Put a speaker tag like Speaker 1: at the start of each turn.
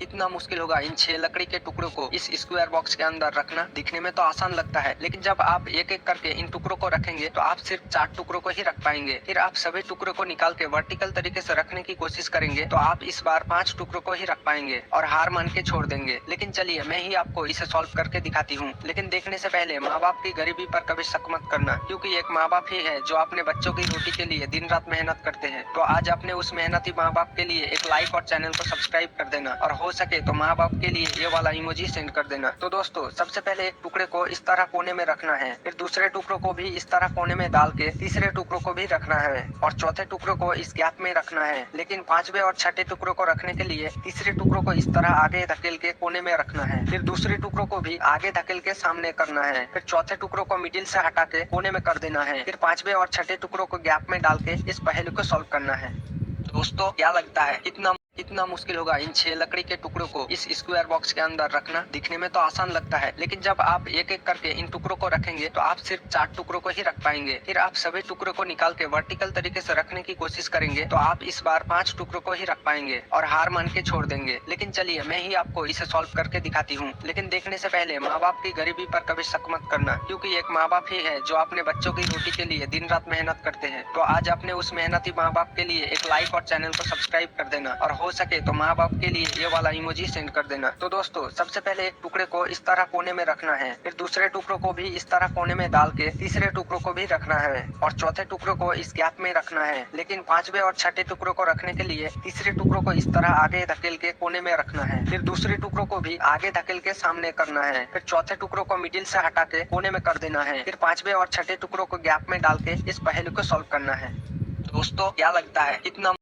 Speaker 1: कितना मुश्किल होगा इन 6 लकड़ी के टुकड़ों को इस स्क्वायर बॉक्स के अंदर रखना। दिखने में तो आसान लगता है, लेकिन जब आप एक एक करके इन टुकड़ों को रखेंगे तो आप सिर्फ 4 टुकड़ों को ही रख पाएंगे। फिर आप सभी टुकड़ों को निकाल के वर्टिकल तरीके से रखने की कोशिश करेंगे तो आप इस बार 5 टुकड़ों को ही रख पाएंगे और हार मान के छोड़ देंगे। लेकिन चलिए मैं ही आपको इसे सॉल्व करके दिखाती हूँ। लेकिन देखने से पहले माँ बाप की गरीबी पर कभी शक मत करना, क्योंकि एक माँ बाप ही है जो अपने बच्चों की रोटी के लिए दिन रात मेहनत करते हैं। तो आज अपने उस मेहनती माँ बाप के लिए एक लाइक और चैनल को सब्सक्राइब कर देना, और हो सके तो माँ बाप के लिए ये वाला इमोजी सेंड कर देना। तो दोस्तों, सबसे पहले एक टुकड़े को इस तरह कोने में रखना है, फिर दूसरे टुकड़ों को भी इस तरह कोने में डाल के तीसरे टुकड़ों को भी रखना है, और चौथे टुकड़ों को इस गैप में रखना है। लेकिन पांचवे और छठे टुकड़ों को रखने के लिए तीसरे टुकड़ों को इस तरह आगे धकेल के कोने में रखना है, फिर दूसरे टुकड़ों को भी आगे धकेल के सामने करना है, फिर चौथे टुकड़ों को मिडिल से हटा के कोने में कर देना है, फिर पांचवे और छठे टुकड़ों को गैप में डाल के इस पहेली को सॉल्व करना है। दोस्तों, क्या लगता है कितना मुश्किल होगा इन 6 लकड़ी के टुकड़ों को इस स्क्वायर बॉक्स के अंदर रखना। दिखने में तो आसान लगता है, लेकिन जब आप एक एक करके इन टुकड़ों को रखेंगे तो आप सिर्फ 4 टुकड़ों को ही रख पाएंगे। फिर आप सभी टुकड़ों को निकाल के वर्टिकल तरीके से रखने की कोशिश करेंगे तो आप इस बार 5 टुकड़ों को ही रख पाएंगे और हार मान के छोड़ देंगे। लेकिन चलिए मैं ही आपको इसे सॉल्व करके दिखाती हूँ। लेकिन देखने से पहले माँ बाप की गरीबी पर कभी शक मत करना, क्योंकि एक माँ बाप ही है जो अपने बच्चों की रोटी के लिए दिन रात मेहनत करते हैं। तो आज अपने उस मेहनती माँ बाप के लिए एक लाइक और चैनल को सब्सक्राइब कर देना, और हो सके तो माँ बाप के लिए ये वाला इमोजी सेंड कर देना। तो दोस्तों, सबसे पहले एक टुकड़े को इस तरह कोने में रखना है, फिर दूसरे टुकड़ों को भी इस तरह कोने में डाल के तीसरे टुकड़ों को भी रखना है, और चौथे टुकड़ों को इस गैप में रखना है। लेकिन पांचवे और छठे टुकड़ों को रखने के लिए तीसरे टुकड़ों को इस तरह आगे धकेल के कोने में रखना है, फिर दूसरे टुकड़ों को भी आगे धकेल के सामने करना है, फिर चौथे टुकड़ों को मिडिल से हटा के कोने में कर देना है, फिर पांचवे और छठे टुकड़ों को गैप में डाल के इस पहेली को सॉल्व करना है। दोस्तों, क्या लगता है कितना